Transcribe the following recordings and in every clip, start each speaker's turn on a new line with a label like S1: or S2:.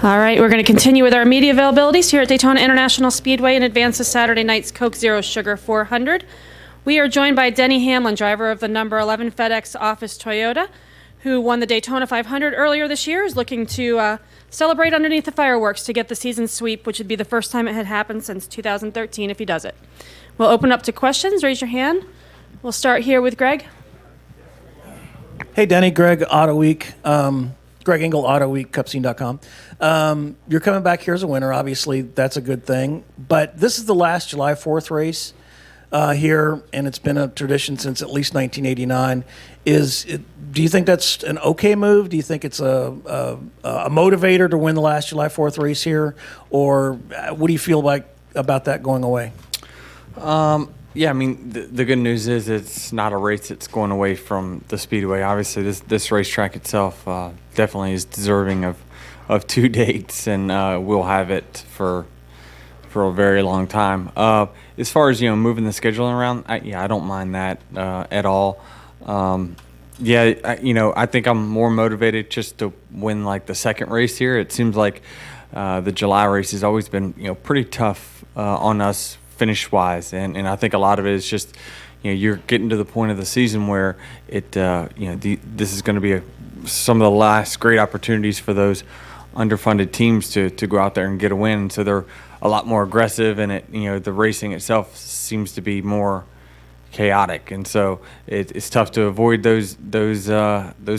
S1: All right, we're going to continue with our media availabilities here at Daytona International Speedway in advance of Saturday night's Coke Zero Sugar 400. We are joined by Denny Hamlin, driver of the number 11 FedEx Office Toyota, who won the Daytona 500 earlier this year, is looking to celebrate underneath the fireworks to get the season sweep, which would be the first time it had happened since 2013 if he does it. We'll open up to questions. Raise your hand. We'll start here with Greg.
S2: Hey, Denny, Greg, Auto Week. Greg Engel, Auto Week, Cupscene.com. You're coming back here as a winner. Obviously, that's a good thing. But this is the last July 4th race here, and it's been a tradition since at least 1989. Do you think that's an okay move? Do you think it's a motivator to win the last July 4th race here? Or what do you feel like about that going away?
S3: Yeah, I mean, the good news is it's not a race that's going away from the Speedway. Obviously, this racetrack itself definitely is deserving of 2 dates, and we'll have it for a very long time. As far as, moving the scheduling around, I don't mind that at all. I think I'm more motivated just to win, like, the second race here. It seems like the July race has always been, pretty tough on us finish-wise, and I think a lot of it is just, you're getting to the point of the season where this is going to be some of the last great opportunities for those underfunded teams to go out there and get a win. So they're a lot more aggressive, and the racing itself seems to be more chaotic, and so it's tough to avoid those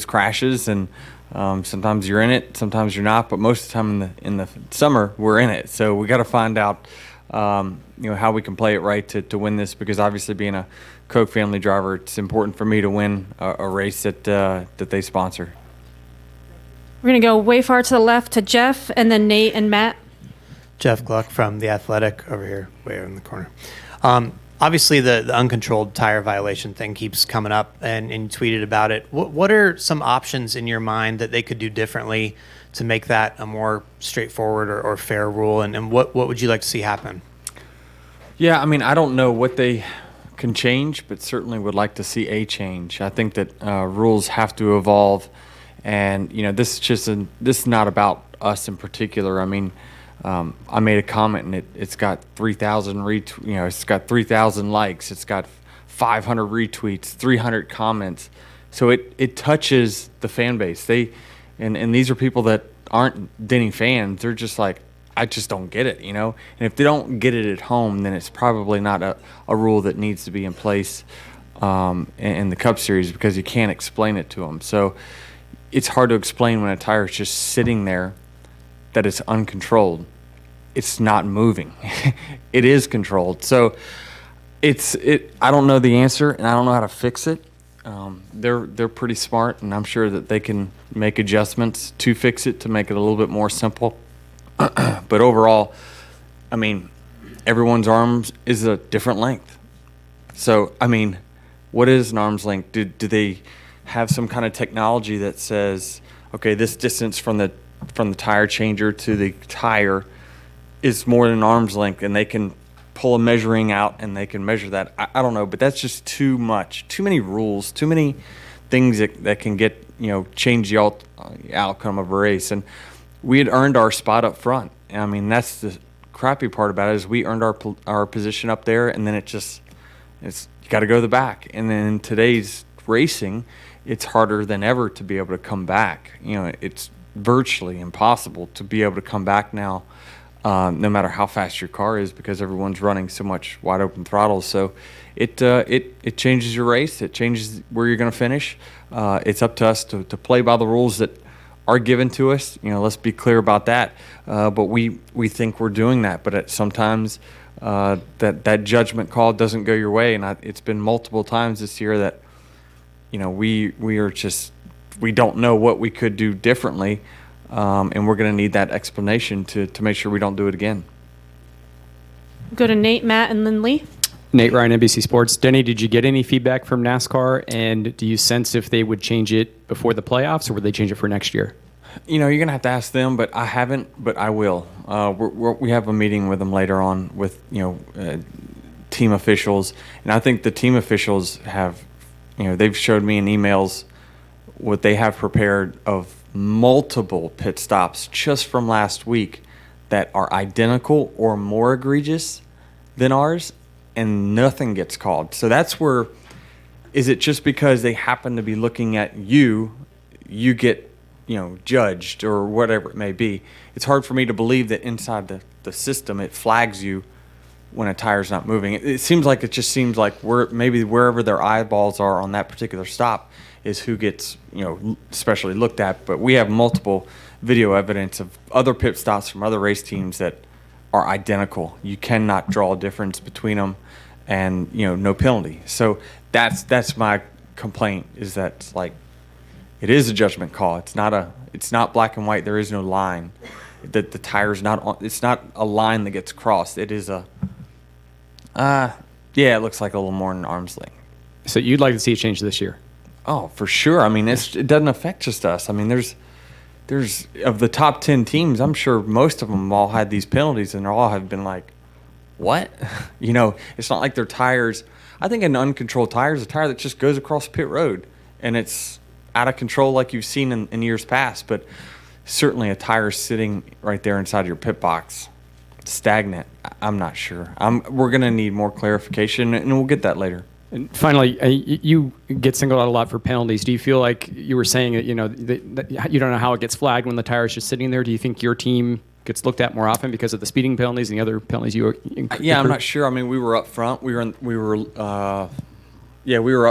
S3: crashes. And sometimes you're in it, sometimes you're not, but most of the time in the summer we're in it. So we got to find out how we can play it right to win this, because obviously being a Coke family driver, it's important for me to win a race that they sponsor.
S1: We're going to go way far to the left to Jeff, and then Nate and Matt.
S4: Jeff Gluck from The Athletic over here, way in the corner. Obviously, the uncontrolled tire violation thing keeps coming up, and you tweeted about it. What are some options in your mind that they could do differently to make that a more straightforward or fair rule, and what would you like to see happen?
S3: Yeah, I mean, I don't know what they can change, but certainly would like to see a change. I think that rules have to evolve, and this is not about us in particular. I mean, I made a comment, and it's got 3,000 it's got 3,000 likes, it's got 500 retweets, 300 comments. So it touches the fan base. And these are people that aren't Denny fans. They're just like, I just don't get it, And if they don't get it at home, then it's probably not a rule that needs to be in place in the Cup Series, because you can't explain it to them. So it's hard to explain when a tire is just sitting there, that it's uncontrolled. It's not moving. It is controlled. So I don't know the answer, and I don't know how to fix it. They're pretty smart, and I'm sure that they can make adjustments to fix it, to make it a little bit more simple. But overall, I mean, everyone's arms is a different length. So, I mean, what is an arm's length? Do they have some kind of technology that says, okay, this distance from the tire changer to the tire is more than an arm's length, and they can pull a measuring out and they can measure that? I don't know, but that's just too much. Too many rules, too many things that can get, change the outcome of a race. And we had earned our spot up front. I mean, that's the crappy part about it, is we earned our position up there, and then you got to go to the back. And then in today's racing, it's harder than ever to be able to come back. It's virtually impossible to be able to come back now, no matter how fast your car is, because everyone's running so much wide open throttles. So it changes your race. It changes where you're going to finish. It's up to us to play by the rules that are given to us. Let's be clear about that. But we think we're doing that. But sometimes that judgment call doesn't go your way. And it's been multiple times this year that we don't know what we could do differently. And we're going to need that explanation to make sure we don't do it again.
S1: Go to Nate, Matt, and then Lee.
S5: Nate Ryan, NBC Sports. Denny, did you get any feedback from NASCAR, and do you sense if they would change it before the playoffs, or would they change it for next year?
S3: You're going to have to ask them, but I haven't, but I will. We have a meeting with them later on with, team officials, and I think the team officials have, they've showed me in emails what they have prepared of multiple pit stops just from last week that are identical or more egregious than ours, and nothing gets called. So that's where, is it just because they happen to be looking at you get, judged or whatever it may be? It's hard for me to believe that inside the system it flags you when a tire's not moving. It seems like maybe wherever their eyeballs are on that particular stop is who gets, especially looked at. But we have multiple video evidence of other pit stops from other race teams that are identical. You cannot draw a difference between them, and no penalty. So that's my complaint, is that it is a judgment call. It's not black and white. There is no line. That the tire's not on. It's not a line that gets crossed. It is a. It looks like a little more than arm's length.
S5: So you'd like to see a change this year?
S3: Oh, for sure. I mean, it doesn't affect just us. I mean, there's of the top 10 teams, I'm sure most of them all had these penalties, and they all have been like, what? It's not like their tires. I think an uncontrolled tire is a tire that just goes across pit road, and it's out of control like you've seen in years past. But certainly a tire sitting right there inside your pit box, stagnant, I'm not sure. We're going to need more clarification, and we'll get that later.
S5: And finally, you get singled out a lot for penalties. Do you feel like you were saying that you don't know how it gets flagged when the tire is just sitting there? Do you think your team gets looked at more often because of the speeding penalties and the other penalties you
S3: I'm not sure. I mean, we were up front. We were up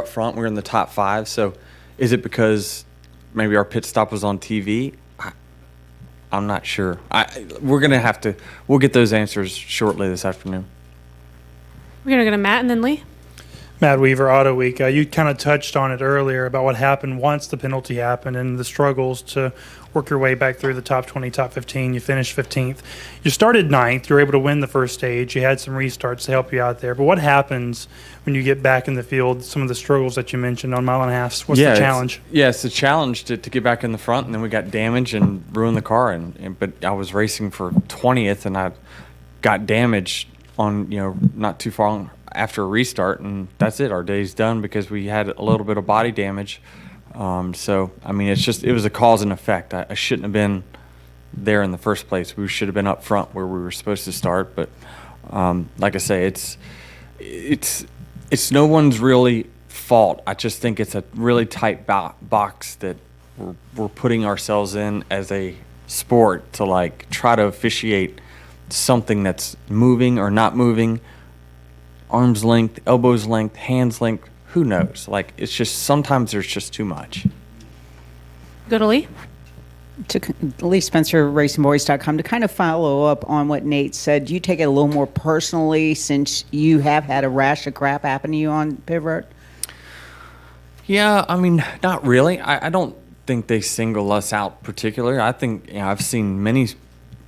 S3: front. We were in the top 5. So, is it because maybe our pit stop was on TV? I'm not sure. We'll get those answers shortly this afternoon.
S1: We're going to go to Matt and then Lee.
S6: Matt Weaver, Auto Week. You kind of touched on it earlier about what happened once the penalty happened and the struggles to work your way back through the top 20, top 15. You finished 15th. You started 9th. You were able to win the first stage. You had some restarts to help you out there. But what happens when you get back in the field, some of the struggles that you mentioned on mile and a half? What's the challenge?
S3: It's a challenge to get back in the front, and then we got damaged and ruined the car. But I was racing for 20th, and I got damaged on, not too far after a restart, and that's it. Our day's done because we had a little bit of body damage. So, I mean, it was a cause and effect. I shouldn't have been there in the first place. We should have been up front where we were supposed to start. But like I say, it's no one's really fault. I just think it's a really tight box that we're putting ourselves in as a sport to try to officiate something that's moving or not moving. Arm's length, elbows length, hands length, who knows? It's just, sometimes there's just too much.
S1: Go to Lee.
S7: To Lee Spencer, RacingBoys.com, to kind of follow up on what Nate said, do you take it a little more personally since you have had a rash of crap happen to you on pit road?
S3: Yeah, I mean, not really. I don't think they single us out particularly. I think I've seen many.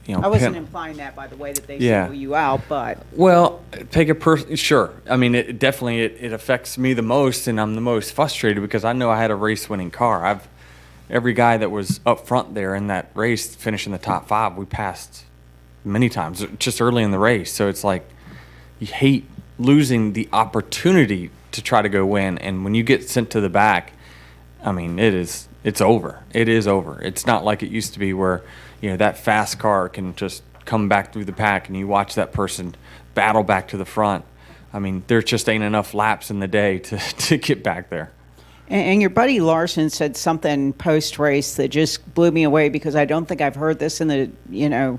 S7: I wasn't implying that by the way that they single you out, but
S3: well, take it sure. I mean, it definitely it affects me the most, and I'm the most frustrated because I know I had a race-winning car. Every guy that was up front there in that race, finishing the top 5, we passed many times just early in the race. So it's like you hate losing the opportunity to try to go win, and when you get sent to the back, I mean, it's over. It is over. It's not like it used to be where that fast car can just come back through the pack and you watch that person battle back to the front. I mean, there just ain't enough laps in the day to get back there.
S7: And your buddy Larson said something post-race that just blew me away because I don't think I've heard this in the,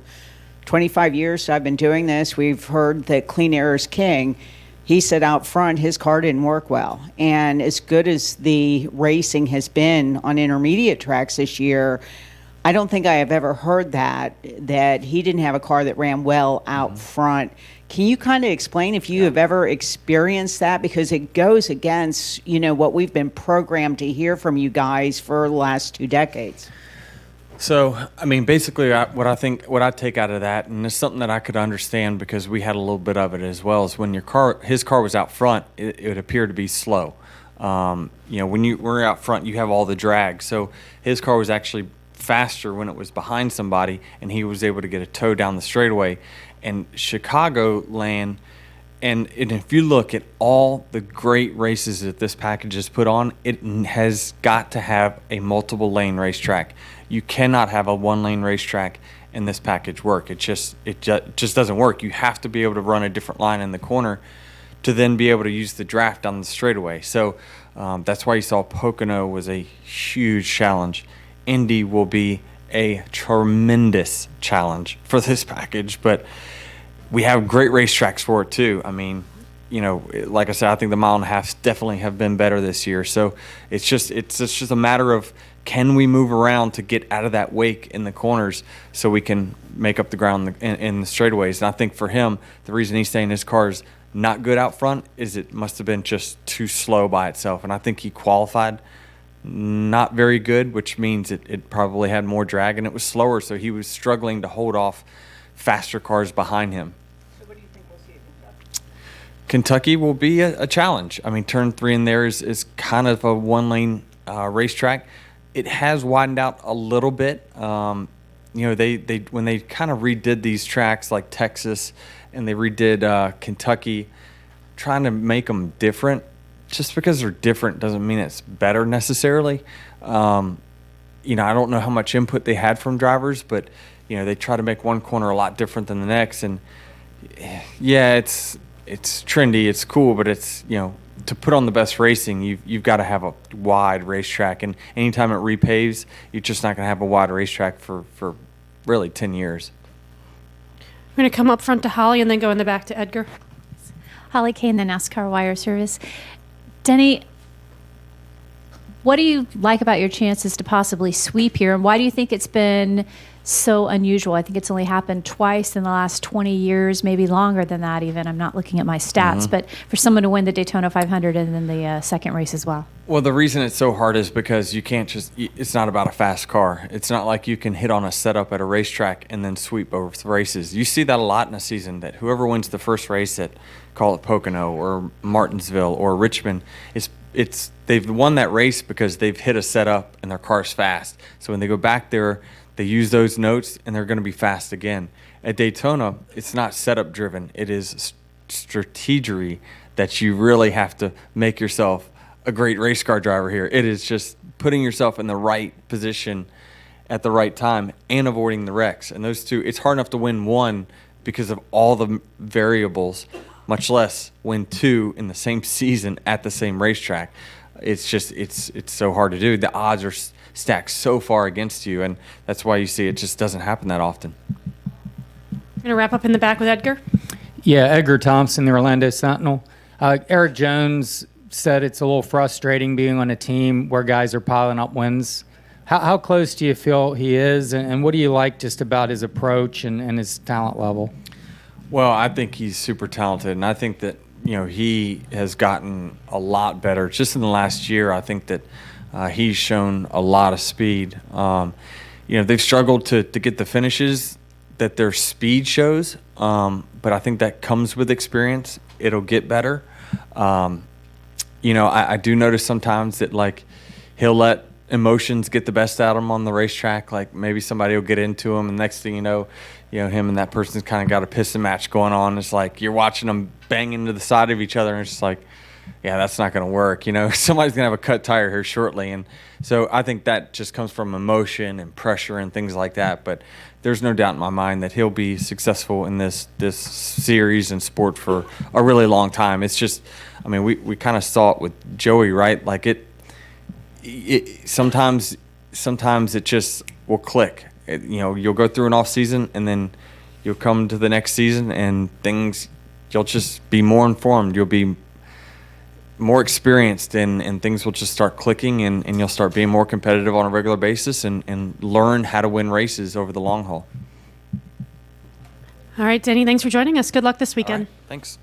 S7: 25 years I've been doing this. We've heard that clean air is king. He said out front his car didn't work well. And as good as the racing has been on intermediate tracks this year, I don't think I have ever heard that he didn't have a car that ran well out front. Can you kind of explain if you have ever experienced that? Because it goes against, what we've been programmed to hear from you guys for the last 2 decades.
S3: So, I mean, basically what I take out of that, and it's something that I could understand because we had a little bit of it as well, is when his car was out front, it appeared to be slow. When you were out front, you have all the drag. So his car was actually faster when it was behind somebody, and he was able to get a tow down the straightaway. And Chicagoland, And if you look at all the great races that this package has put on, it has got to have a multiple lane racetrack. You cannot have a one lane racetrack and this package work. It just doesn't work. You have to be able to run a different line in the corner to then be able to use the draft on the straightaway. So that's why you saw Pocono was a huge challenge. Indy will be a tremendous challenge for this package, but we have great racetracks for it too. I mean, like I said, I think the mile and a half definitely have been better this year. So it's just a matter of, can we move around to get out of that wake in the corners so we can make up the ground in the straightaways. And I think for him, the reason he's saying his car is not good out front is it must have been just too slow by itself. And I think he qualified not very good, which means it probably had more drag and it was slower. So he was struggling to hold off faster cars behind him. Kentucky will be a challenge. I mean, turn 3 in there is kind of a one-lane racetrack. It has widened out a little bit. They when they kind of redid these tracks like Texas and they redid Kentucky, trying to make them different. Just because they're different doesn't mean it's better necessarily. I don't know how much input they had from drivers, but they try to make one corner a lot different than the next. And yeah, it's trendy, it's cool, but it's, to put on the best racing, you've got to have a wide racetrack. And anytime it repaves, you're just not going to have a wide racetrack for really 10 years.
S1: We're going to come up front to Holly and then go in the back to Edgar.
S8: Holly Kane, the NASCAR Wire Service. Denny, what do you like about your chances to possibly sweep here, and why do you think it's been so unusual? I think it's only happened twice in the last 20 years, maybe longer than that even. I'm not looking at my stats, but for someone to win the Daytona 500 and then the second race as well.
S3: Well, the reason it's so hard is because you can't it's not about a fast car. It's not like you can hit on a setup at a racetrack and then sweep over the races. You see that a lot in a season, that whoever wins the first race at, call it Pocono or Martinsville or Richmond, they've won that race because they've hit a setup and their car's fast. So when they go back there, they use those notes and they're going to be fast again. At Daytona, it's not setup driven. It is strategery that you really have to make yourself a great race car driver here. It is just putting yourself in the right position at the right time and avoiding the wrecks. And those two, it's hard enough to win one because of all the variables, much less win two in the same season at the same racetrack. It's just, it's so hard to do. The odds are stacked so far against you, and that's why you see it just doesn't happen that often.
S1: We're going to wrap up in the back with Edgar.
S9: Yeah, Edgar Thompson, the Orlando Sentinel. Eric Jones said it's a little frustrating being on a team where guys are piling up wins. How close do you feel he is, and what do you like just about his approach and his talent level?
S3: Well, I think he's super talented, and I think that he has gotten a lot better just in the last year. I think that he's shown a lot of speed. They've struggled to get the finishes that their speed shows, but I think that comes with experience. It'll get better. I do notice sometimes that he'll let emotions get the best out of him on the racetrack. Like maybe somebody will get into him, and next thing you know, him and that person's kind of got a pissing match going on. It's like you're watching them bang into the side of each other, and it's just like, yeah, that's not going to work. Somebody's going to have a cut tire here shortly. And so I think that just comes from emotion and pressure and things like that. But there's no doubt in my mind that he'll be successful in this series and sport for a really long time. It's just, we kind of saw it with Joey, right? Like it sometimes it just will click. You'll go through an off season and then you'll come to the next season and you'll just be more informed. You'll be more experienced and things will just start clicking and you'll start being more competitive on a regular basis and learn how to win races over the long haul.
S1: All right, Denny, thanks for joining us. Good luck this weekend.
S3: All right, thanks.